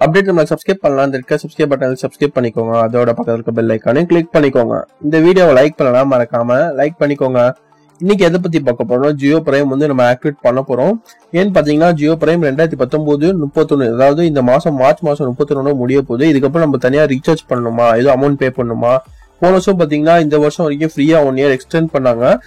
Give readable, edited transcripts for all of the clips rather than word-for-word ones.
Update நம்ம subscribe பண்ணலாம். இந்த இருக்க சப்ஸ்கிரைப் பட்டனை சப்ஸ்கிரைப் பண்ணிக்கோங்க. அதோட பக்கத்துல இருக்க பெல் ஐக்கானையும் கிளிக் பண்ணிக்கோங்க. இந்த வீடியோவை லைக் பண்ணலாம், மறக்காம லைக் பண்ணிக்கோங்க. இன்னைக்கு எதை பத்தி பார்க்க போறோம், ஜியோ பிரைம் வந்து நம்ம ஆக்டிவேட் பண்ண போறோம். ஏன்னு பாத்தீங்கன்னா ஜியோ பிரைம் 2019 31, அதாவது இந்த மாசம் மார்ச் மாசம் 31 முடிய போகுது. இதுக்கப்புறம் நம்ம தனியா ரீசார்ஜ் பண்ணணுமா, ஏதோ அமௌண்ட் பே பண்ணணுமா? போன வருஷம் பாத்தீங்கன்னா இந்த வருஷம் வரைக்கும் ஃப்ரீயா 1 இயர் எக்ஸ்டெண்ட் பண்ணாங்க.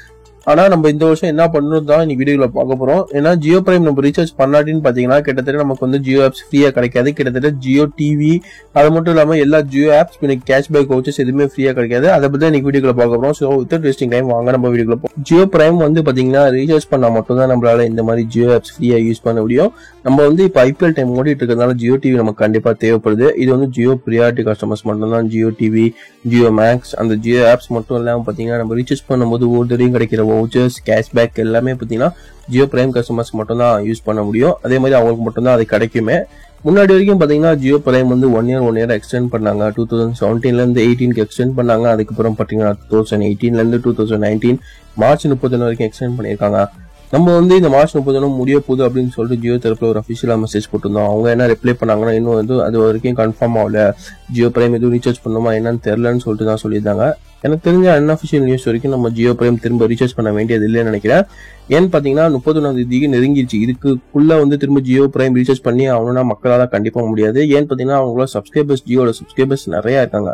ஆனா நம்ம இந்த வருஷம் என்ன பண்ணணும் தான் இன்னைக்கு வீடியோல பார்க்க போறோம். ஏன்னா ஜியோ பிரைம் நம்ம ரீசார்ஜ் பண்ணாட்டின்னு பாத்தீங்கன்னா கிட்டத்தட்ட நமக்கு வந்து ஜியோ ஆப்ஸ் ஃப்ரீயா கிடைக்காது. கிட்டத்தட்ட ஜியோ டிவி அது மட்டும் இல்லாம எல்லா ஜியோ ஆப்ஸ் கேஷ்பேக் வவுச்சர்ஸ் எதுவுமே ஃப்ரீயா கிடைக்காது. அதை பத்தி இன்னைக்கு வீடியோல பார்க்க போறோம். ஸோ வித் வேஸ்டிங் டைம் வாங்க நம்ம வீடியோல போறோம். ஜியோ பிரைம் வந்து பாத்தீங்கன்னா ரீசார்ஜ் பண்ணா மட்டும் தான் நம்மளால இந்த மாதிரி ஜியோ ஆப்ஸ் ஃப்ரீயா யூஸ் பண்ண முடியும். நம்ம வந்து இப்போ ஐபிஎல் டைம் ஓடிட்டு இருக்கிறதுனால ஜியோ டிவி நமக்கு கண்டிப்பா தேவைப்படுது. இது வந்து ஜியோ ப்ரியாரிட்டி கஸ்டமர்ஸ் மட்டும் தான் ஜியோ டிவி, ஜியோ மேக்ஸ், அந்த ஜியோ ஆப்ஸ் மட்டும் இல்லாம பாத்தீங்கன்னா நம்ம ரீசார்ஜ் பண்ணும்போது ஒவ்வொருத்தரையும் கிடைக்கிற வவுச்சர்ஸ், கேஷ்பேக் எல்லாமே பாத்தீங்கன்னா ஜியோ பிரைம் கஸ்டமர்ஸ் மட்டும் தான் யூஸ் பண்ண முடியும். அதே மாதிரி அவங்களுக்கு மட்டும் தான் அது கிடைக்குமே. முன்னாடி வரைக்கும் பாத்தீங்கன்னா ஜியோ பிரைம் வந்து 1 இயர் எக்ஸ்டெண்ட் பண்ணாங்க. 2017 இருந்து 18க்கு எக்ஸ்டெண்ட் பண்ணாங்க. அதுக்கப்புறம் பாத்தீங்கன்னா 2018 இருந்து 2019 மார்ச் 31 வரைக்கும் எக்ஸ்டெண்ட் பண்ணிருக்காங்க. நம்ம வந்து இந்த மார்ச் 31 முடிய போகுது அப்படின்னு சொல்லிட்டு ஜியோ தரப்புல ஒரு அஃபிஷியலா மெசேஜ் போட்டிருந்தோம். அவங்க என்ன ரிப்ளை பண்ணாங்கன்னா இன்னும் வந்து அது வரைக்கும் கன்ஃபார்ம் ஆகல, ஜியோ பிரைம் எதுவும் ரீசார்ஜ் பண்ணுமா என்னன்னு தெரியலன்னு சொல்லிட்டு தான் சொல்லியிருந்தாங்க. எனக்கு தெரிஞ்ச அன்அஃபிஷியல் நியூஸ் வரைக்கும் நம்ம ஜியோ பிரைம் திரும்ப ரீசார்ஜ் பண்ண வேண்டியது இல்லைன்னு நினைக்கிறேன். ஏன்னு பாத்தீங்கன்னா 31 நெருங்கிடுச்சு. இதுக்குள்ள வந்து திரும்ப ஜியோ பிரைம் ரீசார்ஜ் பண்ணி ஆகணும்னா மக்களால கண்டிப்பா முடியாது. ஏன்னு பாத்தீங்கன்னா அவங்களோட சப்ஸ்கிரைபர்ஸ், ஜியோட சப்ஸ்கிரைபர்ஸ் நிறைய இருக்காங்க.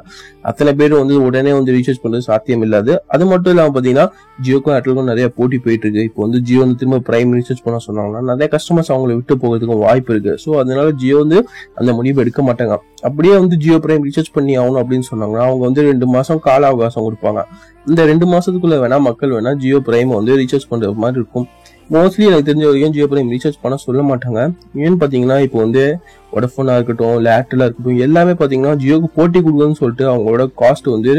அத்தனை பேர் வந்து உடனே வந்து ரீசார்ஜ் பண்றது சாத்தியம் இல்லாது. அது மட்டும் இல்லாம பாத்தீங்கன்னா ஜியோக்கும் ஏர்டெலுக்கும் நிறைய போட்டி போயிட்டு இருக்கு. இப்போ வந்து ஜியோ வந்து திரும்ப பிரைம் ரீசார்ஜ் பண்ண சொன்னாங்கன்னா நிறைய கஸ்டமர்ஸ் அவங்களை விட்டு போகிறதுக்கு வாய்ப்பு இருக்கு. ஸோ அதனால ஜியோ வந்து அந்த முடிவு எடுக்க மாட்டாங்க. அப்படியே வந்து ஜியோ பிரைம் ரீசார்ஜ் பண்ணி ஆகணும் அப்படின்னு சொன்னாங்கன்னா அவங்க வந்து 2 மாசம் கால அவகாசம் கொடுப்பாங்க. இந்த 2 மாசத்துக்குள்ள வேணா மக்கள் வேணா ஜியோ பிரைம் வந்து ரீசார்ஜ் பண்ற மாதிரி இருக்கும். மோஸ்ட்லி எனக்கு தெரிஞ்ச வரைக்கும் ஜியோ பிரைம் ரீசார்ஜ் பண்ண சொல்ல மாட்டாங்க. ஏன்னு பாத்தீங்கன்னா இப்போ வந்து வோடஃபோனா இருக்கட்டும், ஏர்டெல்லா இருக்கட்டும், எல்லாமே பாத்தீங்கன்னா ஜியோக்கு போட்டி கொடுக்குதுன்னு சொல்லிட்டு அவங்களோட காஸ்ட் வந்து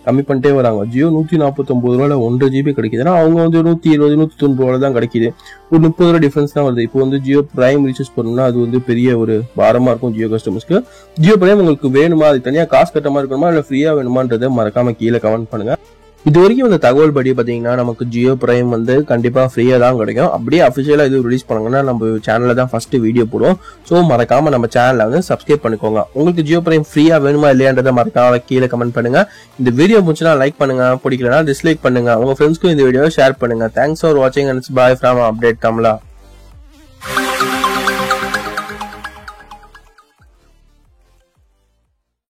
கம்மி பண்ணிட்டே வராங்க. ஜியோ 149 ரூபாய் 1.5 GB கிடைக்குதுன்னா அவங்க வந்து 120 190 ரூபாய் தான் கிடைக்குது. ஒரு 30 ரூபாய் டிஃபரன்ஸ் தான் வருது. இப்போ வந்து ஜியோ பிரைம் ரீசார்ஜ் பண்ணணும்னா அது வந்து பெரிய ஒரு பாரமா இருக்கும் ஜியோ கஸ்டமர்ஸ்க்கு. ஜியோ பிரைம் உங்களுக்கு வேணுமா, அது தனியா காசு கட்ட மாதிரி இருக்கணுமா இல்ல ஃப்ரீயா வேணுமான்றதை மறக்காம கீழே கமெண்ட் பண்ணுங்க. இது வரைக்கும் இந்த தகவல் படி பாத்தீங்கன்னா நமக்கு ஜியோ பிரைம் வந்து கண்டிப்பா ஃப்ரீயா தான் கிடைக்கும். அப்படியே அபிஷியலா இது ரிலீஸ் பண்ணாங்கன்னா நம்ம சேனல்ல தான் ஃபர்ஸ்ட் வீடியோ போடுவோம். ஸோ மறக்காம நம்ம சேனல்ல வந்து சப்ஸ்கிரைப் பண்ணிக்கோங்க. உங்களுக்கு ஜியோ பிரைம் ஃப்ரீயா வேணுமா இல்லையான்றதை மறக்காம கீழே கமெண்ட் பண்ணுங்க. இந்த வீடியோ பிடிச்சா லைக் பண்ணுங்க, பிடிக்கலனா டிஸ்லைக் பண்ணுங்க. உங்க ஃப்ரெண்ட்ஸ்க்கும் இந்த வீடியோவை ஷேர் பண்ணுங்க. தேங்க்ஸ் ஃபார் வாட்சிங் and by from update Tamizha.